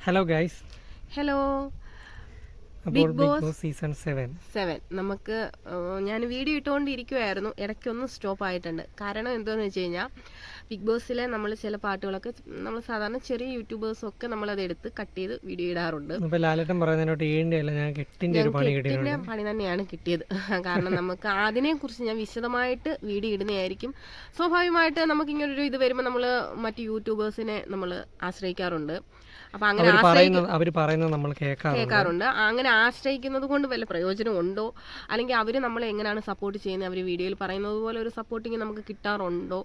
Hello guys. Hello. Bigg Boss season 7 നമുക്ക് ഞാൻ video ഇട്ടുകൊണ്ടിരിക്കുമായിരുന്നു, ഇടയ്ക്കൊന്ന് സ്റ്റോപ്പ് ആയിട്ടുണ്ട്. കാരണം എന്താണെന്ന് വെച്ച് കഴിഞ്ഞാൽ ബിഗ് ബോസിലെ നമ്മൾ ചില പാട്ടുകളൊക്കെ നമ്മൾ സാധാരണ ചെറിയ യൂട്യൂബേഴ്സൊക്കെ നമ്മളത് എടുത്ത് കട്ട് ചെയ്ത് വീഡിയോ ഇടാറുണ്ട്. ലാലേട്ടൻ പറയുന്നതിനോട്ട് പണി തന്നെയാണ് കിട്ടിയത്. കാരണം നമുക്ക് അതിനെക്കുറിച്ച് ഞാൻ വിശദമായിട്ട് വീഡിയോ ഇടുന്നതായിരിക്കും. സ്വാഭാവികമായിട്ട് നമുക്ക് ഇങ്ങനൊരു ഇത് വരുമ്പോൾ നമ്മൾ മറ്റ് യൂട്യൂബേഴ്സിനെ നമ്മൾ ആശ്രയിക്കാറുണ്ട്. അപ്പൊ അങ്ങനെ നമ്മൾ കേൾക്കാറുണ്ട്. അങ്ങനെ ആശ്രയിക്കുന്നത് കൊണ്ട് വല്ല പ്രയോജനം ഉണ്ടോ, അല്ലെങ്കിൽ അവര് നമ്മളെ എങ്ങനെയാണ് സപ്പോർട്ട് ചെയ്യുന്നത്, അവര് വീഡിയോയിൽ പറയുന്നത് പോലെ ഒരു സപ്പോർട്ടിങ് നമുക്ക് കിട്ടാറുണ്ടോ,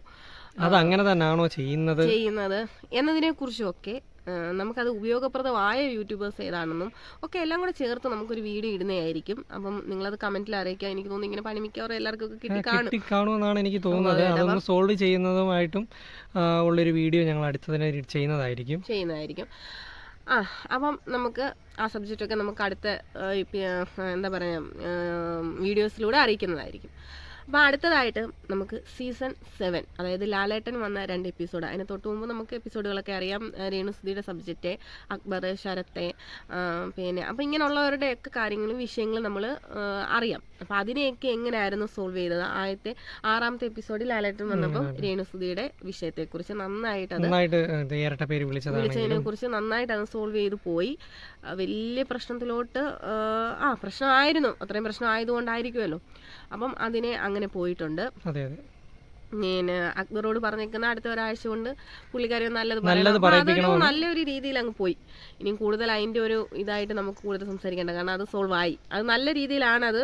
അത് അങ്ങനെ തന്നെയാണോ ചെയ്യുന്നത് എന്നതിനെ കുറിച്ചൊക്കെ നമുക്കത് ഉപയോഗപ്രദമായ യൂട്യൂബേഴ്സ് ഏതാണെന്നും ഒക്കെ എല്ലാം കൂടെ ചേർത്ത് നമുക്കൊരു വീഡിയോ ഇടുന്നതായിരിക്കും. അപ്പം നിങ്ങളത് കമന്റിൽ അറിയിക്കുക. എനിക്ക് തോന്നുന്നു ഇങ്ങനെ പണി മിക്കവാറും എല്ലാവർക്കും കിട്ടിക്കാണുമെന്നാണ് എനിക്ക് തോന്നുന്നത്. അതൊന്ന് സോൾവ് ചെയ്യുന്നതുമായിട്ടും ഉള്ളൊരു വീഡിയോ ഞങ്ങൾ അടുത്തതിനെ ചെയ്യുന്നതായിരിക്കും. അപ്പം നമുക്ക് ആ സബ്ജക്റ്റൊക്കെ നമുക്ക് അടുത്ത എന്താ പറയുക വീഡിയോസിലൂടെ അറിയിക്കുന്നതായിരിക്കും. അപ്പോൾ അടുത്തതായിട്ട് നമുക്ക് സീസൺ 7, അതായത് ലാലേട്ടൻ വന്ന 2 എപ്പിസോഡ്. അതിന് തൊട്ട് മുമ്പ് നമുക്ക് എപ്പിസോഡുകളൊക്കെ അറിയാം. രേണുസുധിയുടെ സബ്ജക്റ്റ്, അക്ബർ, ശരത്തെ, പിന്നെ അപ്പോൾ ഇങ്ങനെയുള്ളവരുടെയൊക്കെ കാര്യങ്ങളും വിഷയങ്ങളും നമ്മൾ അറിയാം. അപ്പോൾ അതിനെയൊക്കെ എങ്ങനെയായിരുന്നു സോൾവ് ചെയ്തത്? ആദ്യത്തെ 6ാമത്തെ എപ്പിസോഡിൽ ലാലേട്ടൻ വന്നപ്പോൾ രേണുസുധിയുടെ വിഷയത്തെക്കുറിച്ച് വിളിച്ചതിനെ കുറിച്ച് നന്നായിട്ട് അത് സോൾവ് ചെയ്ത് പോയി. വലിയ പ്രശ്നത്തിലോട്ട് പ്രശ്നമായിരുന്നു, അത്രയും പ്രശ്നം ആയതുകൊണ്ടായിരിക്കുമല്ലോ. അപ്പം അതിനെ അങ്ങനെ പോയിട്ടുണ്ട്. ഞാൻ അക്ബറോട് പറഞ്ഞേക്കുന്ന അടുത്ത ഒരാഴ്ച കൊണ്ട് പുള്ളിക്കാരി നല്ലൊരു രീതിയിൽ അങ്ങ് പോയി. ഇനി കൂടുതൽ അതിന്റെ ഒരു ഇതായിട്ട് നമുക്ക് കൂടുതൽ സംസാരിക്കേണ്ട, കാരണം അത് സോൾവ് ആയി. അത് നല്ല രീതിയിലാണ് അത്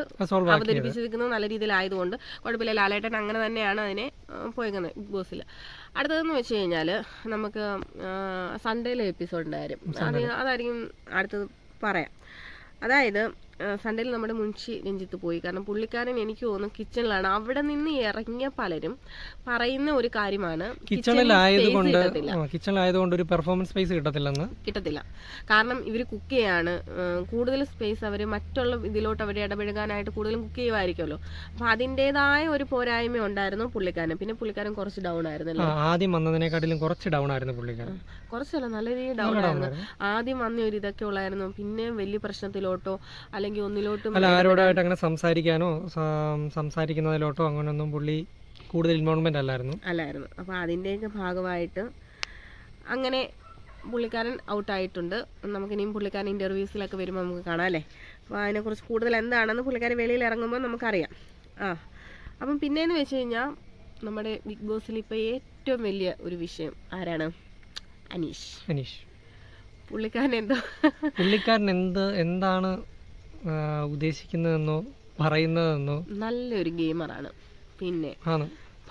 അവതരിപ്പിച്ചിരിക്കുന്നത്, നല്ല രീതിയിലായതുകൊണ്ട് കുഴപ്പമില്ല. ലാലേട്ടൻ അങ്ങനെ തന്നെയാണ് അതിനെ പോയേക്കുന്നത് ബിഗ് ബോസിൽ. അടുത്തതെന്ന് വെച്ച് കഴിഞ്ഞാൽ നമുക്ക് സൺഡേയിലെ എപ്പിസോഡിൻ്റെ കാര്യം അതായിരിക്കും അടുത്തത് പറയാം. അതായത് സൺഡേയിൽ നമ്മുടെ മുൻഷി രഞ്ജിത്ത് പോയി. കാരണം പുള്ളിക്കാരൻ എനിക്ക് തോന്നുന്നു കിച്ചണിലാണ്. അവിടെ നിന്ന് ഇറങ്ങിയ പലരും പറയുന്ന ഒരു കാര്യമാണ്, കിച്ചണിലായതുകൊണ്ട് ഒരു പെർഫോമൻസ് സ്പേസ് കിട്ടത്തില്ല. കാരണം ഇവർ കുക്ക് ചെയ്യാണ്, കൂടുതൽ സ്പേസ് അവർ മറ്റുള്ള ഇതിലോട്ട് അവർ ഇടപഴകാനായിട്ട് കൂടുതലും കുക്ക് ചെയ്യുമായിരിക്കുമല്ലോ. അപ്പൊ അതിൻ്റെതായ ഒരു പോരായ്മ ഉണ്ടായിരുന്നു പുള്ളിക്കാരൻ. പിന്നെ പുള്ളിക്കാരൻ കുറച്ച് ഡൗൺ ആയിരുന്നല്ലോ, ആദ്യം വന്നതിനെക്കാട്ടിലും കുറച്ച് ഡൗൺ ആയിരുന്നു പുള്ളിക്കാരൻ. കുറച്ചല്ല, നല്ല രീതിയിൽ ഡൗൺ ആയിരുന്നു. ആദ്യം വന്ന ഒരു ഇതൊക്കെ ഉള്ളായിരുന്നു. പിന്നെ വലിയ പ്രശ്നത്തിലോട്ടോ അല്ലെങ്കിൽ ഒന്നിലോട്ടും ആരോടായിട്ട് അങ്ങനെ സംസാരിക്കുന്നതിലോട്ടോ അങ്ങനെയൊന്നും പുള്ളി കൂടുതൽ ഇൻവോൾവ്മെന്റ് അല്ലായിരുന്നു. അപ്പോൾ അതിൻ്റെയൊക്കെ ഭാഗമായിട്ട് അങ്ങനെ പുള്ളിക്കാരൻ ഔട്ടായിട്ടുണ്ട്. നമുക്കിനിയും പുള്ളിക്കാരൻ ഇൻ്റർവ്യൂസിലൊക്കെ വരുമ്പോൾ നമുക്ക് കാണാം അല്ലേ. അപ്പോൾ അതിനെക്കുറിച്ച് കൂടുതൽ എന്താണെന്ന് പുള്ളിക്കാരൻ വെളിയിൽ ഇറങ്ങുമ്പോൾ നമുക്കറിയാം. അപ്പം പിന്നെയെന്ന് വെച്ച് കഴിഞ്ഞാൽ നമ്മുടെ ബിഗ് ബോസിൽ ഇപ്പോൾ ഏറ്റവും വലിയ ഒരു വിഷയം ആരാണ്? അനീഷ്. പുള്ളിക്കാരൻ എന്താണ് ഉദ്ദേശിക്കുന്നതെന്നോ പറയുന്നതെന്നോ. നല്ലൊരു ഗെയിമറാണ്, പിന്നെ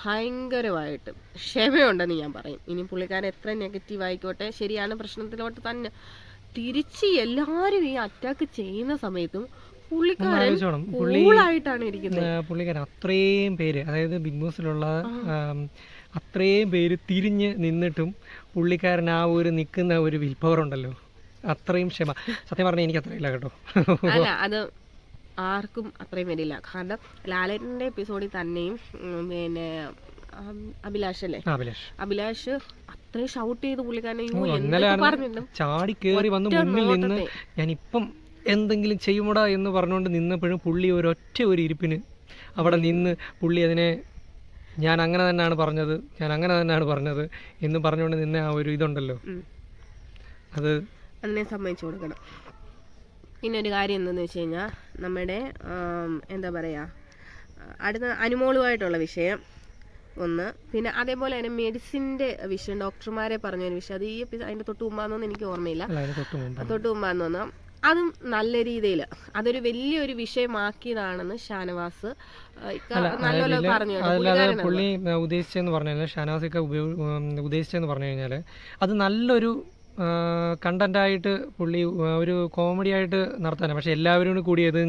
ഭയങ്കരമായിട്ട് ക്ഷമയുണ്ടെന്ന് ഞാൻ പറയും. ഇനി പുള്ളിക്കാരൻ എത്ര നെഗറ്റീവ് ആയിക്കോട്ടെ, ശരിയാണ്, പ്രശ്നത്തിലോട്ട് തന്നെ തിരിച്ച് എല്ലാരും ഈ അറ്റാക്ക് ചെയ്യുന്ന സമയത്തും പുള്ളിക്കാരൻ ഇരിക്കുന്നത്. അത്രയും പേര്, അതായത് ബിഗ് ബോസിലുള്ള അത്രയും പേര് തിരിഞ്ഞ് നിന്നിട്ടും പുള്ളിക്കാരൻ ആ ഒരു നിൽക്കുന്ന ഒരു വിൽ പവർ ഉണ്ടല്ലോ, അത്രയും ക്ഷമ. സത്യം പറഞ്ഞാൽ എനിക്ക് അത്രയില്ല കേട്ടോ. അല്ല, അത് ആർക്കും അത്രയും വരില്ല. കാരണം ലാലേട്ടന്റെ എപ്പിസോഡിൽ തന്നെയും പിന്നെ അഭിലാഷ് അത്രയും ഷൗട്ട് ചെയ്ത് പുള്ളിക്കാരനെ ചാടി കേറി വന്ന് മുന്നിൽ നിന്ന് ഞാനിപ്പം എന്തെങ്കിലും ചെയ്യുമോടാ എന്ന് പറഞ്ഞുകൊണ്ട് നിന്നപ്പോഴും പുള്ളി ഒരൊറ്റ ഒരു ഇരിപ്പിന് അവിടെ നിന്ന് പുള്ളി അതിനെ ഞാൻ അങ്ങനെ തന്നെയാണ് പറഞ്ഞത് എന്ന് പറഞ്ഞുകൊണ്ട് നിന്ന ആ ഒരു ഇതുണ്ടല്ലോ, അതിനെ സമ്മതിച്ചു കൊടുക്കണം. പിന്നെ ഒരു കാര്യം എന്താണെന്ന് വെച്ച് കഴിഞ്ഞാൽ നമ്മുടെ എന്താ പറയുക, അടുത്ത അനുമോളുമായിട്ടുള്ള വിഷയം ഒന്ന്, പിന്നെ അതേപോലെ തന്നെ മെഡിസിൻ്റെ വിഷയം, ഡോക്ടർമാരെ പറഞ്ഞൊരു വിഷയം. അത് ഈ അതിൻ്റെ തൊട്ട് മുമ്പാന്നൊന്നും എനിക്ക് ഓർമ്മയില്ല, തൊട്ട് മുമ്പാന്ന് തോന്നാം. അതും നല്ല രീതിയിൽ അതൊരു വലിയൊരു വിഷയമാക്കിയതാണെന്ന് ഷാനവാസ് നല്ലപോലെ പറഞ്ഞു. പുള്ളി ഉദ്ദേശിച്ചെന്ന് പറഞ്ഞു കഴിഞ്ഞാൽ, ഷാനവാസൊക്കെ ഉദ്ദേശിച്ചെന്ന് പറഞ്ഞു കഴിഞ്ഞാൽ അത് നല്ലൊരു കണ്ടന്റായിട്ട് പുള്ളി ഒരു കോമഡി ആയിട്ട് നടത്താനാണ്. പക്ഷെ എല്ലാവരും കൂടി അത്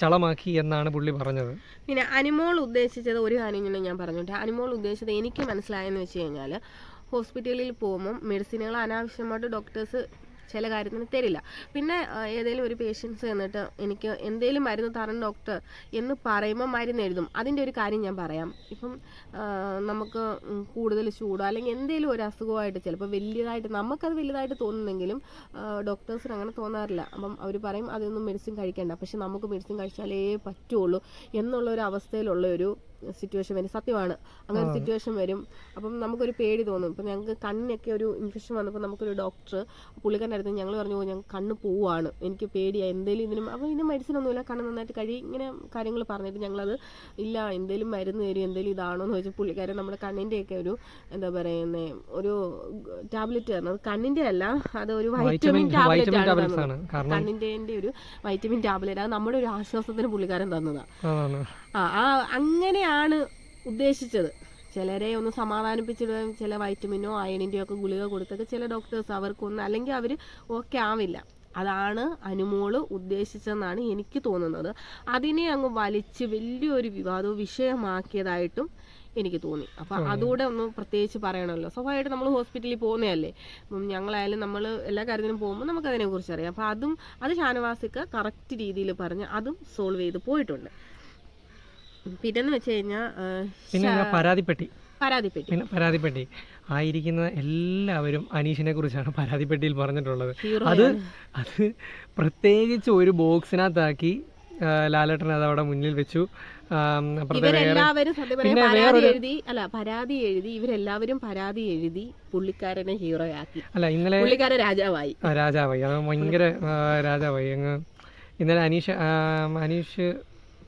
ചളമാക്കി എന്നാണ് പുള്ളി പറഞ്ഞത്. പിന്നെ അനിമോൾ ഉദ്ദേശിച്ചത് ഒരു കാര്യം ഞാൻ പറഞ്ഞോട്ടെ. അനിമോൾ ഉദ്ദേശിച്ചത് എനിക്ക് മനസ്സിലായെന്ന് വെച്ച് കഴിഞ്ഞാൽ, ഹോസ്പിറ്റലിൽ പോകുമ്പം മെഡിസിനുകൾ അനാവശ്യമായിട്ട് ഡോക്ടേഴ്സ് ചില കാര്യത്തിന് തരില്ല. പിന്നെ ഏതെങ്കിലും ഒരു പേഷ്യൻസ് എന്നിട്ട് എനിക്ക് എന്തെങ്കിലും മരുന്ന് തരണം ഡോക്ടർ എന്ന് പറയുമ്പോൾ മരുന്ന് എഴുതും. അതിൻ്റെ ഒരു കാര്യം ഞാൻ പറയാം. ഇപ്പം നമുക്ക് കൂടുതൽ ചൂടോ അല്ലെങ്കിൽ എന്തെങ്കിലും ഒരു അസുഖമായിട്ട് ചിലപ്പോൾ വലിയതായിട്ട് നമുക്കത് വലുതായിട്ട് തോന്നുന്നെങ്കിലും ഡോക്ടേഴ്സിന് അങ്ങനെ തോന്നാറില്ല. അപ്പം അവർ പറയും അതൊന്നും മെഡിസിൻ കഴിക്കേണ്ട, പക്ഷെ നമുക്ക് മെഡിസിൻ കഴിച്ചാലേ പറ്റുള്ളൂ എന്നുള്ളൊരു അവസ്ഥയിലുള്ള ഒരു സിറ്റുവേഷൻ വരും. സത്യമാണ്, അങ്ങനെ സിറ്റുവേഷൻ വരും. അപ്പം നമുക്കൊരു പേടി തോന്നും. ഇപ്പം ഞങ്ങൾക്ക് കണ്ണിനൊക്കെ ഒരു ഇൻഫെക്ഷൻ വന്നപ്പോൾ നമുക്കൊരു ഡോക്ടർ പുള്ളിക്കാരൻ്റെ അടുത്ത് ഞങ്ങൾ പറഞ്ഞു ഞങ്ങൾക്ക് കണ്ണ് പോവാണ്, എനിക്ക് പേടിയാണ് എന്തെങ്കിലും ഇതിനും. അപ്പോൾ ഇതിന് മെഡിസിൻ ഒന്നുമില്ല, കണ്ണ് നന്നായിട്ട് കഴിയും, ഇങ്ങനെ കാര്യങ്ങൾ പറഞ്ഞിട്ട് ഞങ്ങളത് ഇല്ല എന്തെങ്കിലും മരുന്ന് തരും എന്തെങ്കിലും ഇതാണോ എന്ന് ചോദിച്ചാൽ പുള്ളിക്കാരൻ നമ്മുടെ കണ്ണിൻ്റെയൊക്കെ ഒരു എന്താ പറയുന്നത് ഒരു ടാബ്ലറ്റ് തന്നത്. കണ്ണിൻ്റെ അല്ല, അത് ഒരു വൈറ്റമിൻ ടാബ്ലറ്റ് ആണ്. കണ്ണിൻ്റെ ഒരു വൈറ്റമിൻ ടാബ്ലറ്റ്, അത് നമ്മുടെ ഒരു ആശ്വാസത്തിന് പുള്ളിക്കാരൻ തന്നതാണ്. അങ്ങനെയാണ് ഉദ്ദേശിച്ചത്. ചിലരെ ഒന്ന് സമാധാനിപ്പിച്ചിടുകയും ചില വൈറ്റമിനോ അയണിൻ്റെയോ ഒക്കെ ഗുളിക കൊടുത്തൊക്കെ ചില ഡോക്ടേഴ്സ് അവർക്കൊന്നും അല്ലെങ്കിൽ അവർ ഓക്കെ ആവില്ല. അതാണ് അനുമോള് ഉദ്ദേശിച്ചതെന്നാണ് എനിക്ക് തോന്നുന്നത്. അതിനെ അങ്ങ് വലിച്ച് വലിയൊരു വിവാദവും വിഷയമാക്കിയതായിട്ടും എനിക്ക് തോന്നി. അപ്പം അതുകൂടെ ഒന്ന് പ്രത്യേകിച്ച് പറയണമല്ലോ. സ്വാഭാവികമായിട്ട് നമ്മൾ ഹോസ്പിറ്റലിൽ പോകുന്നതല്ലേ, ഞങ്ങളായാലും നമ്മൾ എല്ലാ കാര്യത്തിനും പോകുമ്പോൾ നമുക്കതിനെക്കുറിച്ച് അറിയാം. അപ്പം അത് ഷാനവാസിക്ക് കറക്റ്റ് രീതിയിൽ പറഞ്ഞ് അതും സോൾവ് ചെയ്ത് പോയിട്ടുണ്ട്. പിന്നെന്ന് വെച്ച് കഴിഞ്ഞാൽ പരാതിപ്പെട്ടി ആയിരിക്കുന്ന എല്ലാവരും അനീഷിനെ കുറിച്ചാണ് പരാതിപ്പെട്ടിയിൽ പറഞ്ഞിട്ടുള്ളത്. അത് പ്രത്യേകിച്ച് ഒരു ബോക്സിനകത്താക്കി ലാലേട്ടൻ അത് അവിടെ മുന്നിൽ വെച്ചു. പരാതി എഴുതി ഇവരെല്ലാവരും പരാതി എഴുതി പുള്ളിക്കാരനെ ഹീറോ ആക്കി. അല്ല, ഇന്നലെ പുള്ളിക്കാരൻ രാജാവായി. അത് ഭയങ്കര രാജാവായി. ഇന്നലെ അനീഷ്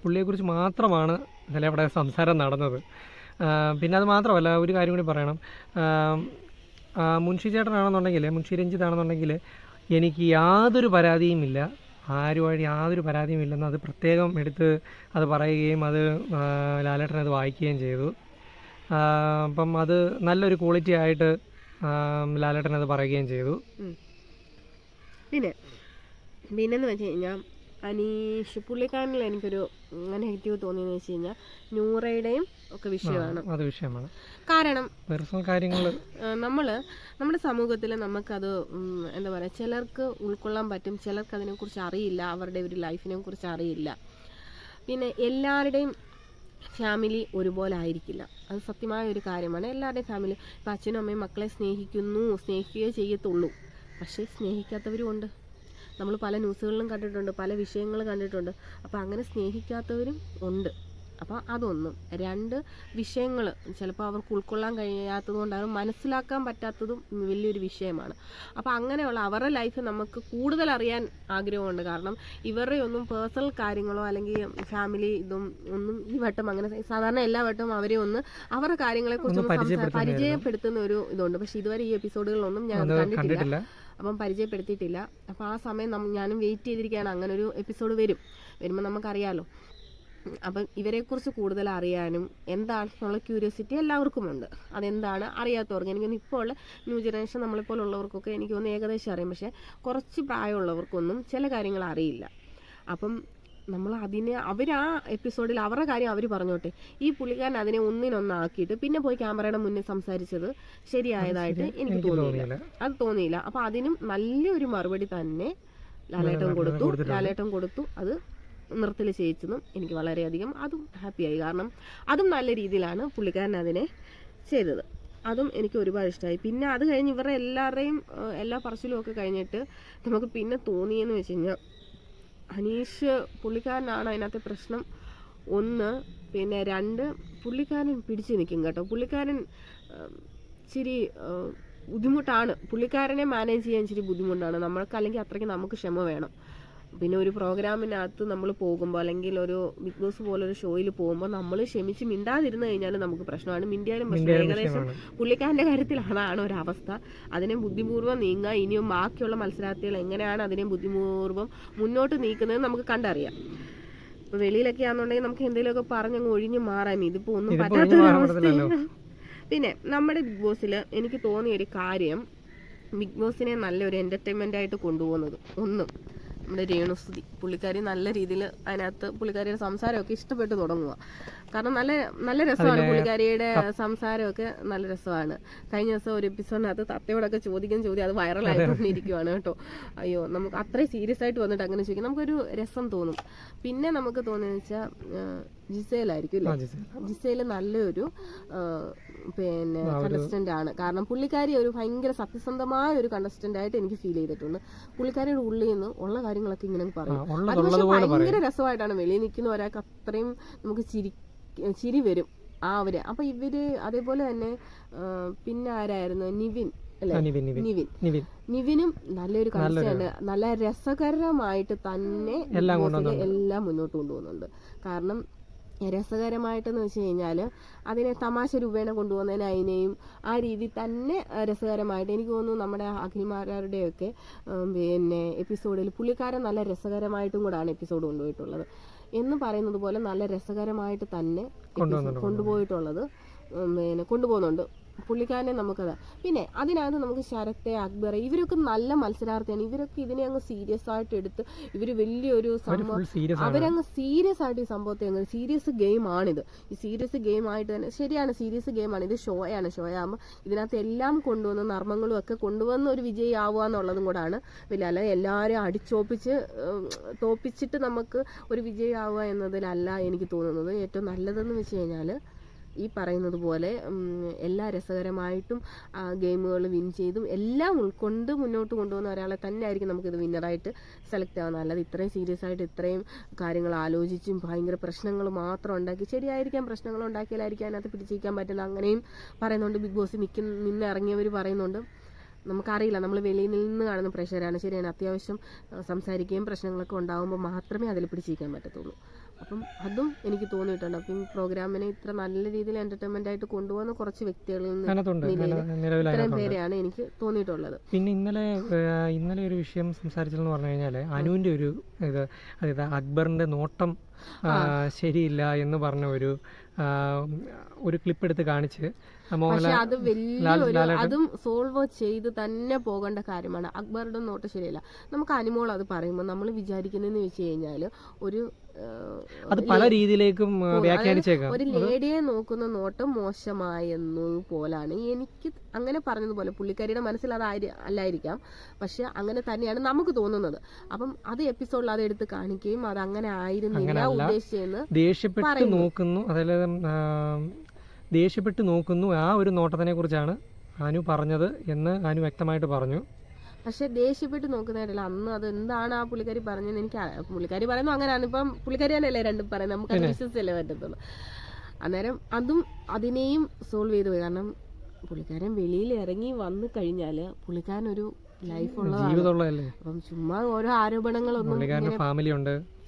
പുള്ളിയെക്കുറിച്ച് മാത്രമാണ് ഇന്നലെ അവിടെ സംസാരം നടന്നത്. പിന്നെ അത് മാത്രമല്ല, ഒരു കാര്യം കൂടി പറയണം. മുൻഷി ചേട്ടനാണെന്നുണ്ടെങ്കിൽ, മുൻഷി രഞ്ജിത്താണെന്നുണ്ടെങ്കിൽ എനിക്ക് യാതൊരു പരാതിയുമില്ല, ആരുമായിട്ട് യാതൊരു പരാതിയുമില്ലെന്ന് അത് പ്രത്യേകം എടുത്ത് അത് പറയുകയും അത് ലാലേട്ടൻ അത് വായിക്കുകയും ചെയ്തു. അപ്പം അത് നല്ലൊരു ക്വാളിറ്റി ആയിട്ട് ലാലേട്ടൻ അത് പറയുകയും ചെയ്തു. പിന്നെന്ന് വെച്ച് കഴിഞ്ഞാൽ അനീഷ് പുള്ളിക്കാരനിൽ എനിക്കൊരു നെഗറ്റീവ് തോന്നിയെന്ന് വെച്ച് കഴിഞ്ഞാൽ നൂറയുടെയും ഒക്കെ വിഷയമാണ്. കാരണം നമ്മുടെ സമൂഹത്തിൽ നമുക്കത് എന്താ പറയുക, ചിലർക്ക് ഉൾക്കൊള്ളാൻ പറ്റും, ചിലർക്ക് അതിനെക്കുറിച്ച് അറിയില്ല, അവരുടെ ഒരു ലൈഫിനെ കുറിച്ച് അറിയില്ല. പിന്നെ എല്ലാവരുടെയും ഫാമിലി ഒരുപോലെ ആയിരിക്കില്ല, അത് സത്യമായ ഒരു കാര്യമാണ്. എല്ലാവരുടെയും ഫാമിലി ഇപ്പം അച്ഛനും അമ്മയും മക്കളെ സ്നേഹിക്കുകയേ ചെയ്യത്തുള്ളൂ, പക്ഷേ സ്നേഹിക്കാത്തവരും ഉണ്ട്. നമ്മൾ പല ന്യൂസുകളിലും കണ്ടിട്ടുണ്ട്, പല വിഷയങ്ങൾ കണ്ടിട്ടുണ്ട്. അപ്പോൾ അങ്ങനെ സ്നേഹിക്കാത്തവരും ഉണ്ട്. അപ്പോൾ അതൊന്നും. 2 വിഷയങ്ങൾ ചിലപ്പോൾ അവർക്ക് ഉൾക്കൊള്ളാൻ കഴിയാത്തത് കൊണ്ടാണ്, മനസ്സിലാക്കാൻ പറ്റാത്തതും വലിയൊരു വിഷയമാണ്. അപ്പോൾ അങ്ങനെയുള്ള അവരുടെ ലൈഫ് നമുക്ക് കൂടുതൽ അറിയാൻ ആഗ്രഹമുണ്ട്. കാരണം ഇവരുടെ ഒന്നും പേഴ്സണൽ കാര്യങ്ങളോ അല്ലെങ്കിൽ ഫാമിലി ഇതും ഒന്നും ഈ വട്ടം അങ്ങനെ സാധാരണ എല്ലാ വട്ടവും അവരെ അവരുടെ കാര്യങ്ങളെക്കുറിച്ചൊന്നും പരിചയപ്പെടുത്തുന്ന ഒരു ഇതുണ്ട്. പക്ഷെ ഇതുവരെ ഈ എപ്പിസോഡുകളിലൊന്നും ഞാൻ കണ്ടിട്ടില്ല, അപ്പം പരിചയപ്പെടുത്തിയിട്ടില്ല. അപ്പോൾ ആ സമയം ഞാനും വെയിറ്റ് ചെയ്തിരിക്കുകയാണ്, അങ്ങനെ ഒരു എപ്പിസോഡ് വരുമ്പോൾ നമുക്കറിയാമല്ലോ. അപ്പം ഇവരെക്കുറിച്ച് കൂടുതൽ അറിയാനും എന്താണെന്നുള്ള ക്യൂരിയോസിറ്റി എല്ലാവർക്കും ഉണ്ട്. അതെന്താണ് അറിയാത്തവർക്ക്, എനിക്കൊന്ന് ഇപ്പോൾ ഉള്ള ന്യൂ ജനറേഷൻ നമ്മളെപ്പോലുള്ളവർക്കൊക്കെ എനിക്കൊന്ന് ഏകദേശം അറിയാം, പക്ഷേ കുറച്ച് പ്രായമുള്ളവർക്കൊന്നും ചില കാര്യങ്ങൾ അറിയില്ല. അപ്പം നമ്മൾ അവർ ആ എപ്പിസോഡിൽ അവരുടെ കാര്യം അവർ പറഞ്ഞോട്ടെ. ഈ പുള്ളിക്കാരൻ അതിനെ ഒന്നിനൊന്നാക്കിയിട്ട് പിന്നെ പോയി ക്യാമറയുടെ മുന്നിൽ സംസാരിച്ചത് ശരിയായതായിട്ട് എനിക്ക് തോന്നിയില്ല. അപ്പം അതിനും നല്ലൊരു മറുപടി തന്നെ ലാലേട്ടൻ കൊടുത്തു. അത് നിർത്തൽ ചെയ്യിച്ചതും എനിക്ക് വളരെയധികം അതും ഹാപ്പിയായി. കാരണം അതും നല്ല രീതിയിലാണ് പുള്ളിക്കാരൻ അതിനെ ചെയ്തത്. അതും എനിക്ക് ഒരുപാട് ഇഷ്ടമായി. പിന്നെ അത് കഴിഞ്ഞ് ഇവരുടെ എല്ലാവരുടെയും എല്ലാ പറച്ചിലും ഒക്കെ കഴിഞ്ഞിട്ട് നമുക്ക് പിന്നെ തോന്നിയെന്ന് വെച്ച് കഴിഞ്ഞാൽ അനീഷ് പുള്ളിക്കാരനാണ് അതിനകത്തെ പ്രശ്നം 1. പിന്നെ 2, പുള്ളിക്കാരൻ പിടിച്ചു നിൽക്കും കേട്ടോ. പുള്ളിക്കാരൻ ഇച്ചിരി ബുദ്ധിമുട്ടാണ്, പുള്ളിക്കാരനെ മാനേജ് ചെയ്യാൻ ഇച്ചിരി ബുദ്ധിമുട്ടാണ്. നമ്മൾക്ക് അല്ലെങ്കിൽ അത്രയ്ക്ക് നമുക്ക് ക്ഷമ വേണം. പിന്നെ ഒരു പ്രോഗ്രാമിനകത്ത് നമ്മൾ പോകുമ്പോൾ അല്ലെങ്കിൽ ഒരു ബിഗ് ബോസ് പോലൊരു ഷോയിൽ പോകുമ്പോൾ നമ്മൾ ക്ഷമിച്ച് മിണ്ടാതിരുന്നു കഴിഞ്ഞാൽ നമുക്ക് പ്രശ്നമാണ്, മിണ്ടിയാലും പ്രശ്നം. ഏകദേശം പുള്ളിക്കാരൻ്റെ കാര്യത്തിൽ അതാണ് ഒരവസ്ഥ. അതിനെ ബുദ്ധിപൂർവ്വം നീങ്ങുക. ഇനിയും ബാക്കിയുള്ള മത്സരാർത്ഥികൾ എങ്ങനെയാണ് അതിനെ ബുദ്ധിപൂർവ്വം മുന്നോട്ട് നീക്കുന്നത് നമുക്ക് കണ്ടറിയാം. ഇപ്പോൾ വെളിയിലൊക്കെ ആണെന്നുണ്ടെങ്കിൽ നമുക്ക് എന്തെങ്കിലുമൊക്കെ പറഞ്ഞങ്ങ് ഒഴിഞ്ഞു മാറാം. ഇതിപ്പോൾ ഒന്നും പറ്റാത്ത. പിന്നെ നമ്മുടെ ബിഗ് ബോസിൽ എനിക്ക് തോന്നിയൊരു കാര്യം, ബിഗ് ബോസിനെ നല്ലൊരു എൻ്റർടൈൻമെൻ്റ് ആയിട്ട് കൊണ്ടുപോകുന്നത് 1. നമ്മുടെ രേണുസുതി പുള്ളിക്കാരി നല്ല രീതിയിൽ അതിനകത്ത് പുള്ളിക്കാരിയുടെ സംസാരമൊക്കെ ഇഷ്ടപ്പെട്ടു തുടങ്ങുക. കാരണം നല്ല നല്ല രസമാണ് പുള്ളിക്കാരിയുടെ സംസാരമൊക്കെ, നല്ല രസമാണ്. കഴിഞ്ഞ ദിവസം ഒരു എപ്പിസോഡിനകത്ത് തത്തയോടൊക്കെ ചോദിക്കുന്ന ചോദ്യം അത് വൈറലായിക്കൊണ്ടിരിക്കുവാണ് കേട്ടോ. അയ്യോ, നമുക്ക് അത്രയും സീരിയസ് ആയിട്ട് വന്നിട്ട് അങ്ങനെ ചോദിക്കും, നമുക്കൊരു രസം തോന്നും. പിന്നെ നമുക്ക് തോന്നിയെന്ന് വെച്ചാൽ ജിസേലായിരിക്കും അല്ലേ, ജിസേല് നല്ലൊരു പിന്നെ കണ്ടസ്റ്റന്റ് ആണ്. കാരണം പുള്ളിക്കാരി ഒരു ഭയങ്കര സത്യസന്ധമായ ഒരു കണ്ടസ്റ്റന്റ് ആയിട്ട് എനിക്ക് ഫീൽ ചെയ്തിട്ടുണ്ട്. പുള്ളിക്കാരിയുടെ ഉള്ളിൽ നിന്ന് ഉള്ള കാര്യങ്ങളൊക്കെ ഇങ്ങനെ പറയും. അത് പക്ഷെ ഭയങ്കര രസമായിട്ടാണ് വെളിയിൽ നിൽക്കുന്ന ഒരാൾക്ക് അത്രയും നമുക്ക് ചിരി വരും ആ അവര്. അപ്പൊ ഇവര് അതേപോലെ തന്നെ പിന്നെ ആരായിരുന്നു, നിവിൻ അല്ലെ, നിവിനും നല്ലൊരു കണ്ടസ്റ്റന്റ്, നല്ല രസകരമായിട്ട് തന്നെ എല്ലാം മുന്നോട്ട് കൊണ്ടുപോകുന്നുണ്ട്. കാരണം രസകരമായിട്ടെന്ന് വെച്ച് കഴിഞ്ഞാൽ അതിനെ തമാശ രൂപേണ കൊണ്ടുപോകുന്നതിന് അതിനെയും ആ രീതി തന്നെ രസകരമായിട്ട് എനിക്ക് തോന്നുന്നു. നമ്മുടെ അഖിൽമാരുടെയൊക്കെ പിന്നെ എപ്പിസോഡിൽ പുള്ളിക്കാരൻ നല്ല രസകരമായിട്ടും കൂടാണ് എപ്പിസോഡ് കൊണ്ടുപോയിട്ടുള്ളത് എന്ന് പറയുന്നത് പോലെ നല്ല രസകരമായിട്ട് തന്നെ കൊണ്ടുപോയിട്ടുള്ളത് പിന്നെ കൊണ്ടുപോകുന്നുണ്ട് പുള്ളിക്കാരനെ നമുക്കത്. പിന്നെ അതിനകത്ത് നമുക്ക് ശരത്തെ, അക്ബർ ഇവരൊക്കെ നല്ല മത്സരാർത്ഥിയാണ്. ഇവരൊക്കെ ഇതിനെ അങ്ങ് സീരിയസ് ആയിട്ട് എടുത്ത് ഇവര് വലിയൊരു സംഭവം അവരങ്ങ് സീരിയസ് ആയിട്ട് ഈ സംഭവത്തെ അങ്ങ് സീരിയസ് ഗെയിമാണിത്. ഈ സീരിയസ് ഗെയിം ആയിട്ട് തന്നെ ശരിയാണ്, സീരിയസ് ഗെയിമാണ് ഇത്. ഷോയാണ്, ഷോയാകുമ്പോൾ ഇതിനകത്ത് എല്ലാം കൊണ്ടുവന്ന് നർമ്മങ്ങളും ഒക്കെ കൊണ്ടുവന്ന് ഒരു വിജയി ആവുക എന്നുള്ളതും കൂടാണ് വലിയ. അല്ല എല്ലാവരെയും അടിച്ചോപ്പിച്ച് തോപ്പിച്ചിട്ട് നമുക്ക് ഒരു വിജയി ആവുക എന്നതിലല്ല എനിക്ക് തോന്നുന്നത്. ഏറ്റവും നല്ലതെന്ന് വെച്ച് കഴിഞ്ഞാൽ ഈ പറയുന്നത് പോലെ എല്ലാ രസകരമായിട്ടും ഗെയിമുകൾ വിൻ ചെയ്തും എല്ലാം ഉൾക്കൊണ്ട് മുന്നോട്ട് കൊണ്ടുപോകുന്ന ഒരാളെ തന്നെ ആയിരിക്കും നമുക്കിത് വിന്നറായിട്ട് സെലക്ട് ആവുന്നത്. അല്ലാതെ ഇത്രയും സീരിയസ് ആയിട്ട് ഇത്രയും കാര്യങ്ങൾ ആലോചിച്ചും ഭയങ്കര പ്രശ്നങ്ങൾ മാത്രം ഉണ്ടാക്കി, ശരിയായിരിക്കാം പ്രശ്നങ്ങൾ ഉണ്ടാക്കിയാലായിരിക്കും അതിനകത്ത് പിടിച്ചിരിക്കാൻ പറ്റുന്നത്, അങ്ങനെയും പറയുന്നുണ്ട്. ബിഗ് ബോസ് നിന്ന് ഇറങ്ങിയവർ പറയുന്നുണ്ട്. നമുക്കറിയില്ല, നമ്മൾ വെളിയിൽ നിന്ന് കാണുന്ന പ്രഷറാണ്. ശരിയാണ്, അത്യാവശ്യം സംസാരിക്കുകയും പ്രശ്നങ്ങളൊക്കെ ഉണ്ടാകുമ്പോൾ മാത്രമേ അതിൽ പിടിച്ചിരിക്കാൻ പറ്റത്തുള്ളൂ. അപ്പം അതും എനിക്ക് തോന്നിയിട്ടുണ്ട്. അപ്പം ഈ പ്രോഗ്രാമിനെ ഇത്ര നല്ല രീതിയിൽ എന്റർടൈൻമെന്റ് ആയിട്ട് കൊണ്ടുപോകുന്ന കുറച്ച് വ്യക്തികളിൽ നിന്ന് ഇത്രയും പേരെയാണ് എനിക്ക് തോന്നിയിട്ടുള്ളത്. പിന്നെ ഇന്നലെ ഒരു വിഷയം സംസാരിച്ചെന്ന് പറഞ്ഞു കഴിഞ്ഞാൽ അനുവിന്റെ ഒരു ഇത്, അതായത് അക്ബറിന്റെ നോട്ടം ശരിയില്ല എന്ന് പറഞ്ഞ ഒരു ക്ലിപ്പ് എടുത്ത് കാണിച്ച് പക്ഷെ അത് വലിയൊരു അതും സോൾവ് ചെയ്ത് തന്നെ പോകേണ്ട കാര്യമാണ്. അക്ബറുടെ നോട്ട് ശരിയല്ല. നമുക്ക് അനുമോൾ അത് പറയുമ്പോൾ നമ്മൾ വിചാരിക്കുന്നതെന്ന് വെച്ച് കഴിഞ്ഞാൽ അത് പല രീതിയിലേക്കും വ്യാഖ്യാനിച്ചേക്കാം. ഒരു ലേഡിയെ നോക്കുന്ന നോട്ടം മോശമായെന്നു പോലാണ് എനിക്ക് അങ്ങനെ പറഞ്ഞതുപോലെ. പുള്ളിക്കാരിയുടെ മനസ്സിൽ അത് അല്ലായിരിക്കാം, പക്ഷെ അങ്ങനെ തന്നെയാണ് നമുക്ക് തോന്നുന്നത്. അപ്പം അത് എപ്പിസോഡിൽ അത് എടുത്ത് കാണിക്കുകയും അത് അങ്ങനെ ആയിരുന്നില്ല ഉദ്ദേശിച്ചെന്ന് ദേഷ്യപ്പെട്ട് നോക്കുന്നു ആ ഒരു നോട്ടത്തിനെ കുറിച്ചാണ് അനു പറഞ്ഞത് എന്ന് അനു വ്യക്തമായിട്ട് പറഞ്ഞു. പക്ഷെ ദേഷ്യപ്പെട്ട് നോക്കുന്നതായിട്ടല്ല, അന്ന് അത് എന്താണ് ആ പുള്ളിക്കാരി പറഞ്ഞതെന്ന് എനിക്ക് പുള്ളിക്കാരി പറയുന്നു അങ്ങനെയാണ്. ഇപ്പം പുള്ളിക്കാരി തന്നെയല്ലേ രണ്ടും പറയുന്നത്, നമുക്ക് അത് വിശ്വസിച്ചല്ലേ പറ്റത്തുള്ളൂ. അന്നേരം അതിനെയും സോൾവ് ചെയ്തു പോയി. കാരണം പുള്ളിക്കാരൻ വെളിയിൽ ഇറങ്ങി വന്നു കഴിഞ്ഞാൽ പുള്ളിക്കാരനൊരു ലൈഫ് ഉള്ളതാണ്. അപ്പം ചുമ്മാ ഓരോ ആരോപണങ്ങളൊന്നും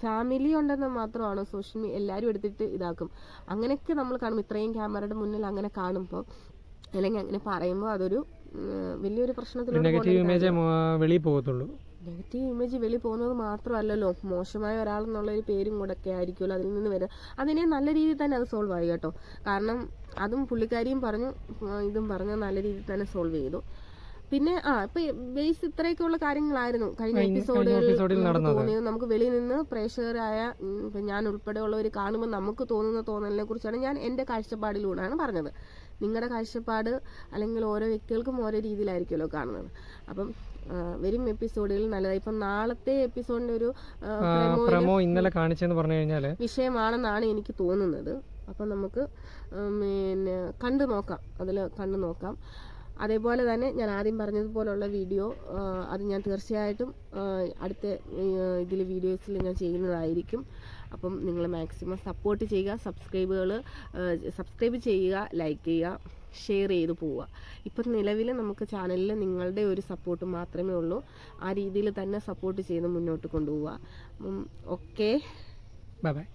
ഫാമിലി ഉണ്ടെന്ന് മാത്രമാണ് സോഷ്യൽ മീഡിയ എല്ലാവരും എടുത്തിട്ട് ഇതാക്കും. അങ്ങനെയൊക്കെ നമ്മൾ കാണും, ഇത്രയും ക്യാമറയുടെ മുന്നിൽ അങ്ങനെ കാണുമ്പോൾ അല്ലെങ്കിൽ അങ്ങനെ പറയുമ്പോൾ അതൊരു വലിയൊരു പ്രശ്നത്തിലൂടെ നെഗറ്റീവ് ഇമേജ് വെളിയിൽ പോകുന്നത് മാത്രമല്ലല്ലോ, മോശമായ ഒരാളെന്നുള്ളൊരു പേരും കൂടെ ഒക്കെ ആയിരിക്കുമല്ലോ അതിൽ നിന്ന് വരുന്നത്. അതിനെ നല്ല രീതിയിൽ തന്നെ അത് സോൾവ് ആയി കേട്ടോ. കാരണം അതും പുള്ളിക്കാരിയും പറഞ്ഞു ഇതും പറഞ്ഞു നല്ല രീതിയിൽ തന്നെ സോൾവ് ചെയ്തു. പിന്നെ ഇപ്പൊ ബേസ് ഇത്രയൊക്കെയുള്ള കാര്യങ്ങളായിരുന്നു കഴിഞ്ഞ എപ്പിസോഡുകളിൽ തോന്നിയത്. നമുക്ക് വെളിയിൽ നിന്ന് പ്രേക്ഷകരായ ഞാൻ ഉൾപ്പെടെയുള്ളവർ കാണുമ്പോൾ നമുക്ക് തോന്നുന്ന തോന്നലിനെ കുറിച്ചാണ് ഞാൻ എൻ്റെ കാഴ്ചപ്പാടിലൂടെയാണ് പറഞ്ഞത്. നിങ്ങളുടെ കാഴ്ചപ്പാട് അല്ലെങ്കിൽ ഓരോ വ്യക്തികൾക്കും ഓരോ രീതിയിലായിരിക്കുമല്ലോ കാണുന്നത്. അപ്പം വരും എപ്പിസോഡുകളിൽ നല്ലതായി. ഇപ്പം നാളത്തെ എപ്പിസോഡിന്റെ ഒരു പ്രമോ ഇന്നലെ കാണിച്ചെന്ന് പറഞ്ഞു കഴിഞ്ഞാൽ വിഷയമാണെന്നാണ് എനിക്ക് തോന്നുന്നത്. അപ്പം നമുക്ക് പിന്നെ കണ്ടു നോക്കാം. അതേപോലെ തന്നെ ഞാൻ ആദ്യം പറഞ്ഞതുപോലുള്ള വീഡിയോ അത് ഞാൻ തീർച്ചയായിട്ടും അടുത്ത വീഡിയോസിൽ ഞാൻ ചെയ്യുന്നതായിരിക്കും. അപ്പം നിങ്ങൾ മാക്സിമം സപ്പോർട്ട് ചെയ്യുക, സബ്സ്ക്രൈബ് ചെയ്യുക, ലൈക്ക് ചെയ്യുക, ഷെയർ ചെയ്ത് പോവുക. ഇപ്പം നിലവിൽ നമുക്ക് ചാനലിൽ നിങ്ങളുടെ ഒരു സപ്പോർട്ട് മാത്രമേ ഉള്ളൂ. ആ രീതിയിൽ തന്നെ സപ്പോർട്ട് ചെയ്ത് മുന്നോട്ട് കൊണ്ടുപോവുക. Okay, bye bye.